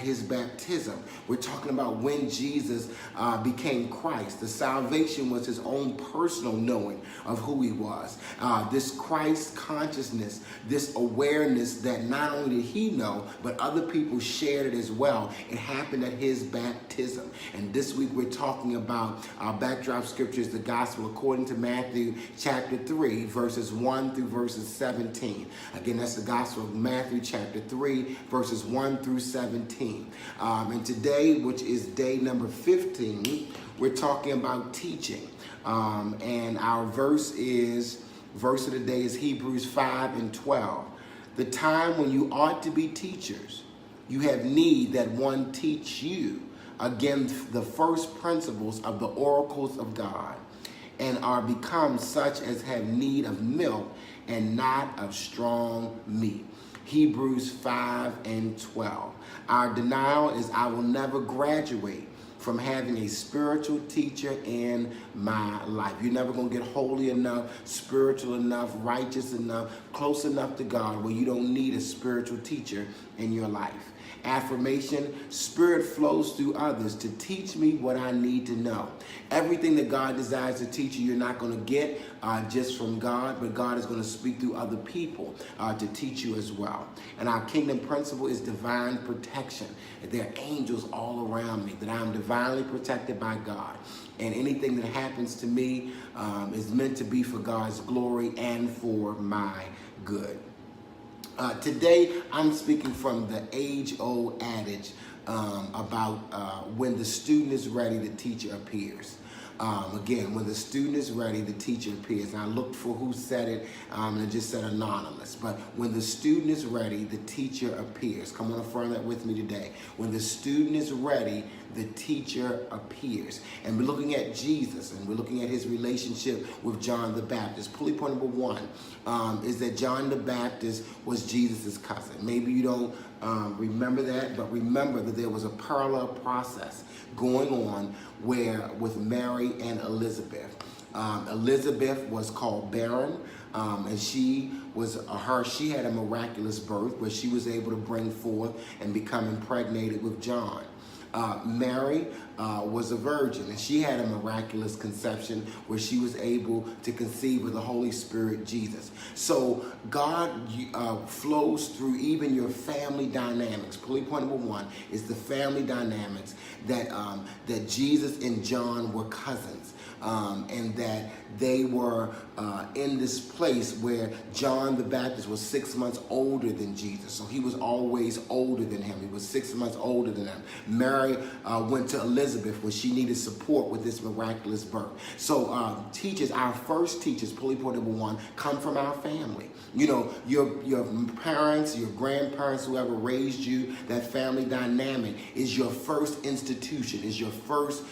his baptism. We're talking about when Jesus became Christ. The salvation was his own personal knowing of who he was. This Christ consciousness, this awareness that not only did he know, but other people shared it as well. It happened at his baptism. And this week we're talking about our backdrop scriptures, the gospel according to Matthew chapter 3, verses 1 through verses 17. Again, that's the gospel of Matthew chapter 3, verses 1 through 17. And today, which is day number 15, we're talking about teaching. And our verse of the day is Hebrews 5 and 12. The time when you ought to be teachers, you have need that one teach you again the first principles of the oracles of God, and are become such as have need of milk and not of strong meat. Hebrews 5 and 12. Our denial is I will never graduate from having a spiritual teacher in my life. You're never going to get holy enough, spiritual enough, righteous enough, close enough to God where you don't need a spiritual teacher in your life. Affirmation, Spirit flows through others to teach me what I need to know. Everything that God desires to teach you, you're not going to get just from God, but God is going to speak through other people to teach you as well. And our kingdom principle is divine protection. There are angels all around me, that I'm divinely protected by God. And anything that happens to me is meant to be for God's glory and for my good. Today, I'm speaking from the age-old adage about when the student is ready, the teacher appears. Again, when the student is ready, the teacher appears. And I looked for who said it, and it just said anonymous. But when the student is ready, the teacher appears. Come on, affirm that with me today. When the student is ready, the teacher appears. And we're looking at Jesus, and we're looking at his relationship with John the Baptist. Pulley point number one is that John the Baptist was Jesus' cousin. Maybe you don't remember that, but remember that there was a parallel process going on with Mary and Elizabeth. Elizabeth was called barren, and she had a miraculous birth where she was able to bring forth and become impregnated with John. Mary was a virgin, and she had a miraculous conception where she was able to conceive with the Holy Spirit, Jesus. So God flows through even your family dynamics. Pulley point number one is the family dynamics that Jesus and John were cousins. And that they were in this place where John the Baptist was 6 months older than Jesus. So he was always older than him. He was 6 months older than him. Mary went to Elizabeth where she needed support with this miraculous birth. So teachers, our first teachers, pulley point number one, come from our family. You know, your parents, your grandparents, whoever raised you, that family dynamic is your first institution, is your first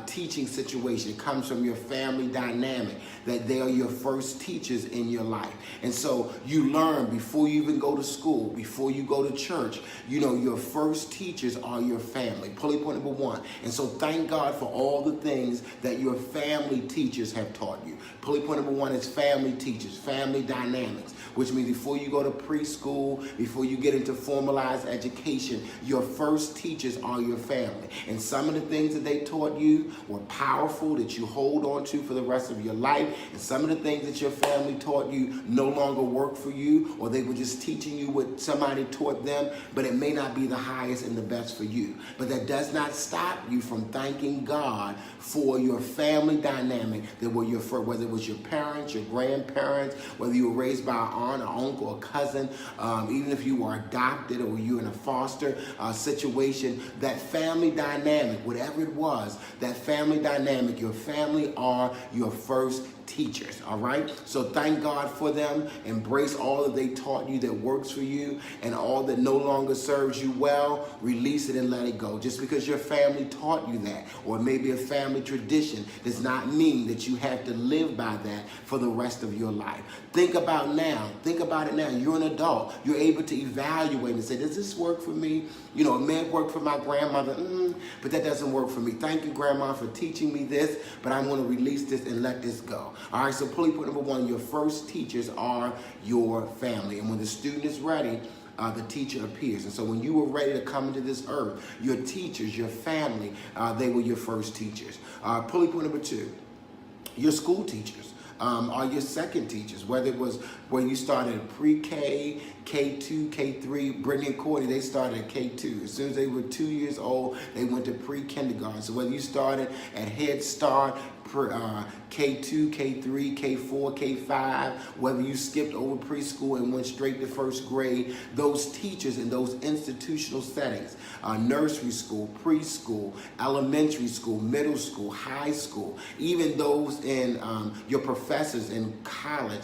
teaching situation. It comes from your family dynamic, that they are your first teachers in your life. And so you learn before you even go to school, before you go to church, you know, your first teachers are your family. Pulley point number one. And so thank God for all the things that your family teachers have taught you. Pulley point number one is family teachers, family dynamics, which means before you go to preschool, before you get into formalized education, your first teachers are your family. And some of the things that they taught you were powerful, that you hold on to for the rest of your life. And some of the things that your family taught you no longer work for you, or they were just teaching you what somebody taught them, but it may not be the highest and the best for you. But that does not stop you from thanking God for your family dynamic, that were your first, whether it was your parents, your grandparents, whether you were raised by an aunt, an uncle, a cousin, even if you were adopted or you were in a foster situation, that family dynamic, whatever it was, that family dynamic, your family are your first teachers, all right? So thank God for them. Embrace all that they taught you that works for you, and all that no longer serves you well, release it and let it go. Just because your family taught you that, or maybe a family tradition, does not mean that you have to live by that for the rest of your life. Think about it now. You're an adult. You're able to evaluate and say, does this work for me? You know, it may have worked for my grandmother, but that doesn't work for me. Thank you, Grandma, for teaching me this, but I'm going to release this and let this go. All right, so pulley point number one, your first teachers are your family. And when the student is ready, the teacher appears. And so when you were ready to come into this earth, your teachers, your family, they were your first teachers. Pulley point number 2, your school teachers. Are your second teachers, whether it was where you started pre-K, K2, K3. Brittany and Courtney, they started at K2. As soon as they were 2 years old, they went to pre-kindergarten. So whether you started at Head Start, K2, K3, K4, K5, whether you skipped over preschool and went straight to first grade, those teachers in those institutional settings, nursery school, preschool, elementary school, middle school, high school, even those in your professors in college,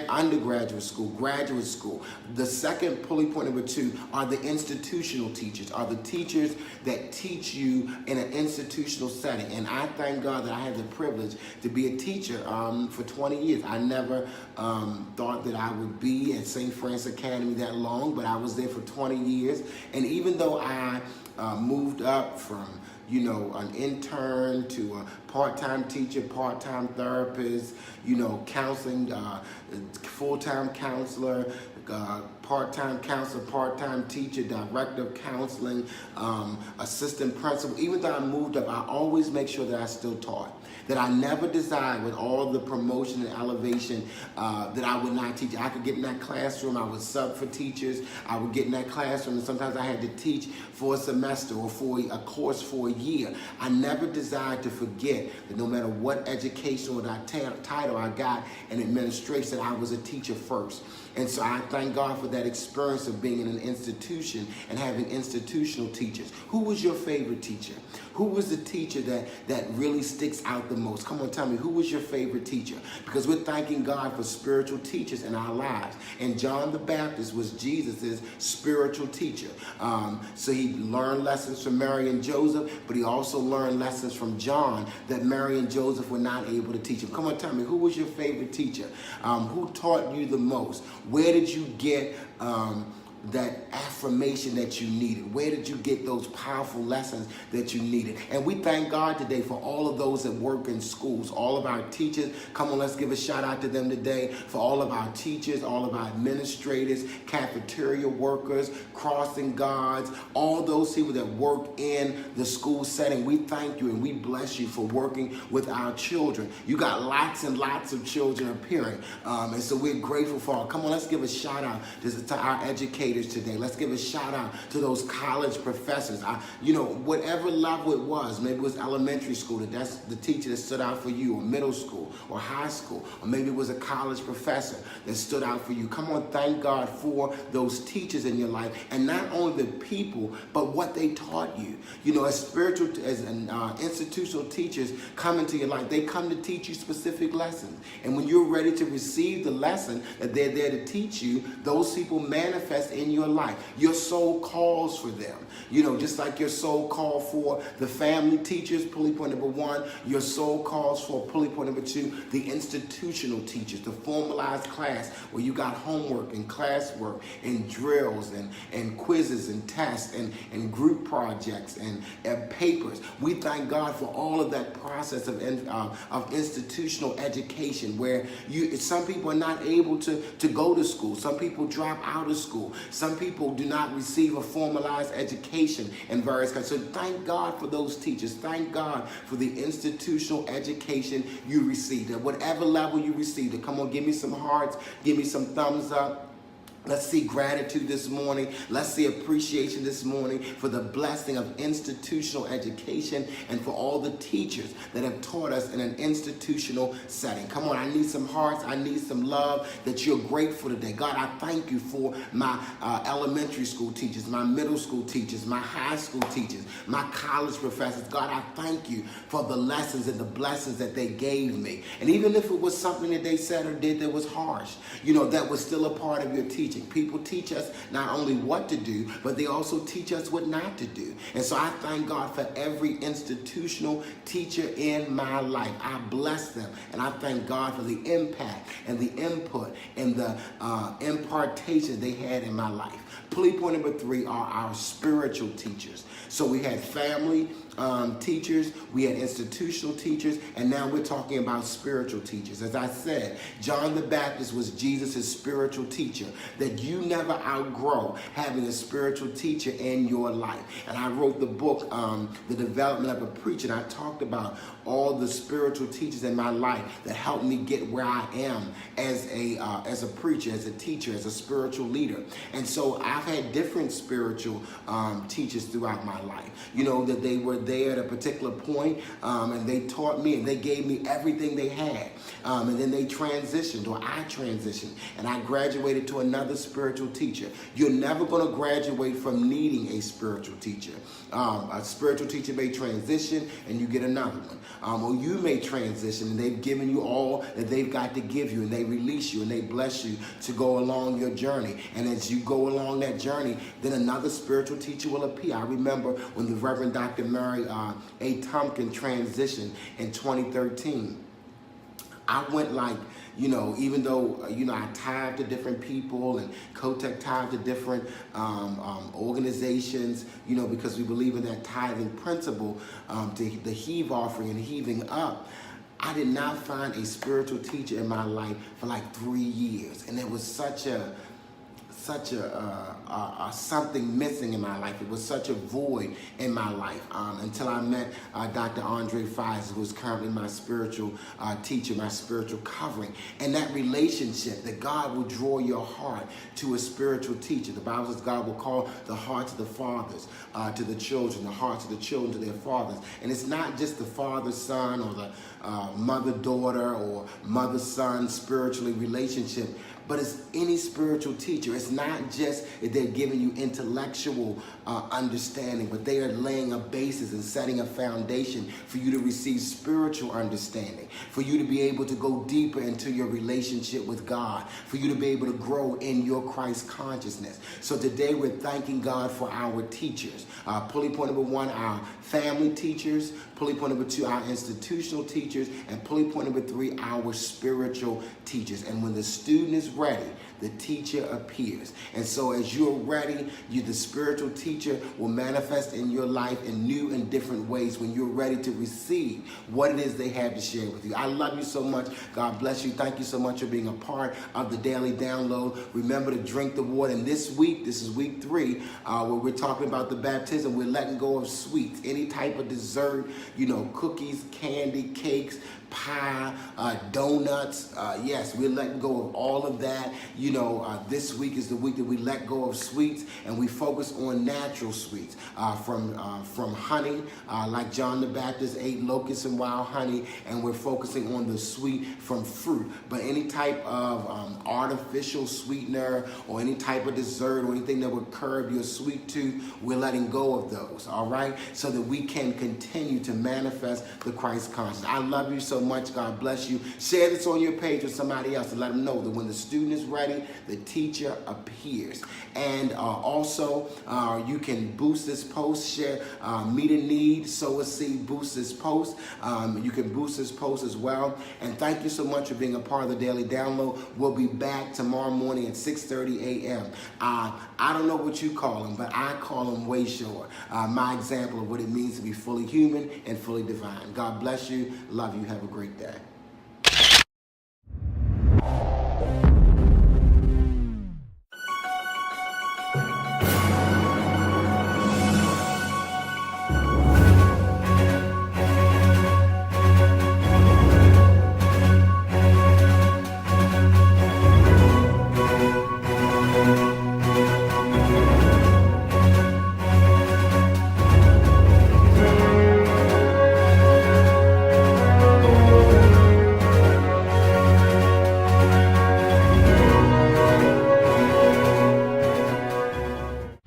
undergraduate school, graduate school. The second pulley point number 2 are the institutional teachers, are the teachers that teach you in an institutional setting. And I thank God that I had the privilege to be a teacher for 20 years. I never thought that I would be at St. Francis Academy that long, but I was there for 20 years. And even though I moved up from an intern to a part-time teacher, part-time therapist, counseling, full-time counselor, part-time counselor, part-time teacher, director of counseling, assistant principal. Even though I moved up, I always make sure that I still taught. That I never desired with all the promotion and elevation that I would not teach. I could get in that classroom, I would sub for teachers, I would get in that classroom, and sometimes I had to teach for a semester or for a course for a year. I never desired to forget that no matter what educational title I got in administration, I was a teacher first. And so I thank God for that experience of being in an institution and having institutional teachers. Who was your favorite teacher? Who was the teacher that really sticks out the most? Come on, tell me, who was your favorite teacher? Because we're thanking God for spiritual teachers in our lives. And John the Baptist was Jesus's spiritual teacher. So he learned lessons from Mary and Joseph, but he also learned lessons from John that Mary and Joseph were not able to teach him. Come on, tell me, who was your favorite teacher? Who taught you the most? Where did you get that affirmation that you needed? Where did you get those powerful lessons that you needed? And we thank God today for all of those that work in schools, all of our teachers. Come on, let's give a shout out to them today. For all of our teachers, all of our administrators, cafeteria workers, crossing guards, all those people that work in the school setting. We thank you and we bless you for working with our children. You got lots and lots of children appearing. And so we're grateful for it. Come on, let's give a shout out to our educators today. Let's give a shout out to those college professors. Whatever level it was, maybe it was elementary school, that's the teacher that stood out for you, or middle school, or high school, or maybe it was a college professor that stood out for you. Come on, thank God for those teachers in your life, and not only the people, but what they taught you. As institutional teachers come into your life, they come to teach you specific lessons. And when you're ready to receive the lesson that they're there to teach you, those people manifest in your life. Your soul calls for them. Just like your soul called for the family teachers, pulley point number 1, your soul calls for pulley point number 2, the institutional teachers, the formalized class where you got homework and classwork and drills and quizzes and tests and group projects and papers. We thank God for all of that process of institutional education where some people are not able to go to school. Some people drop out of school. Some people do not receive a formalized education in various kinds. So thank God for those teachers. Thank God for the institutional education you received. At whatever level you received it. Come on, give me some hearts. Give me some thumbs up. Let's see gratitude this morning. Let's see appreciation this morning for the blessing of institutional education and for all the teachers that have taught us in an institutional setting. Come on, I need some hearts. I need some love that you're grateful today. God, I thank you for my elementary school teachers, my middle school teachers, my high school teachers, my college professors. God, I thank you for the lessons and the blessings that they gave me. And even if it was something that they said or did that was harsh, that was still a part of your teaching. People teach us not only what to do, but they also teach us what not to do. And so I thank God for every institutional teacher in my life. I bless them, and I thank God for the impact and the input and the impartation they had in my life. Pulley point number 3 are our spiritual teachers. So we had family teachers, we had institutional teachers, and now we're talking about spiritual teachers. As I said, John the Baptist was Jesus' spiritual teacher. that you never outgrow having a spiritual teacher in your life. And I wrote the book, The Development of a Preacher, and I talked about all the spiritual teachers in my life that helped me get where I am as a preacher, as a teacher, as a spiritual leader. And so I've had different spiritual teachers throughout my life. You know, that they were there at a particular point, and they taught me and they gave me everything they had. And then they transitioned, or I transitioned, and I graduated to another spiritual teacher. You're never going to graduate from needing a spiritual teacher. A spiritual teacher may transition and you get another one. Or you may transition and they've given you all that they've got to give you, and they release you and they bless you to go along your journey. And as you go along that journey, then another spiritual teacher will appear. I remember when the Reverend Dr. Mary A. Tompkins transitioned in 2013. I went like, you know, even though, you know, I tithed to different people and Kotek tithed to different organizations, you know, because we believe in that tithing principle, to the heave offering and heaving up. I did not find a spiritual teacher in my life for like 3 years. And there was such a something missing in my life. It was such a void in my life until I met Dr. Andre Fies, who is currently my spiritual teacher, my spiritual covering. And that relationship, that God will draw your heart to a spiritual teacher. The Bible says God will call the hearts of the fathers to the children, the hearts of the children to their fathers. And it's not just the father-son or the mother-daughter or mother-son spiritually relationship, but it's any spiritual teacher. It's not just that they're giving you intellectual understanding, but they are laying a basis and setting a foundation for you to receive spiritual understanding, for you to be able to go deeper into your relationship with God, for you to be able to grow in your Christ consciousness. So today we're thanking God for our teachers. Pulley point number 1, our family teachers. Pulley point number 2, our institutional teachers. And pulley point number 3, our spiritual teachers. And when the student is ready, the teacher appears. And so as you're ready, the spiritual teacher will manifest in your life in new and different ways when you're ready to receive what it is they have to share with you. I love you so much. God bless you. Thank you so much for being a part of the Daily Download. Remember to drink the water. And this week, this is week 3, where we're talking about the baptism. We're letting go of sweets, any type of dessert, you know, cookies, candy, cakes, pie, donuts. Yes, we're letting go of all of that. You know, this week is the week that we let go of sweets and we focus on natural sweets from honey, like John the Baptist ate locusts and wild honey, and we're focusing on the sweet from fruit. But any type of artificial sweetener or any type of dessert or anything that would curb your sweet tooth, we're letting go of those, all right? So that we can continue to manifest the Christ consciousness. I love you so much. God bless you. Share this on your page with somebody else and let them know that when the student is ready, the teacher appears. And also, you can boost this post, share, meet a need, sow a seed, boost this post. You can boost this post as well. And thank you so much for being a part of the Daily Download. We'll be back tomorrow morning at 6:30 a.m. I don't know what you call them, but I call them way short. My example of what it means to be fully human and fully divine. God bless you. Love you. Have a great day.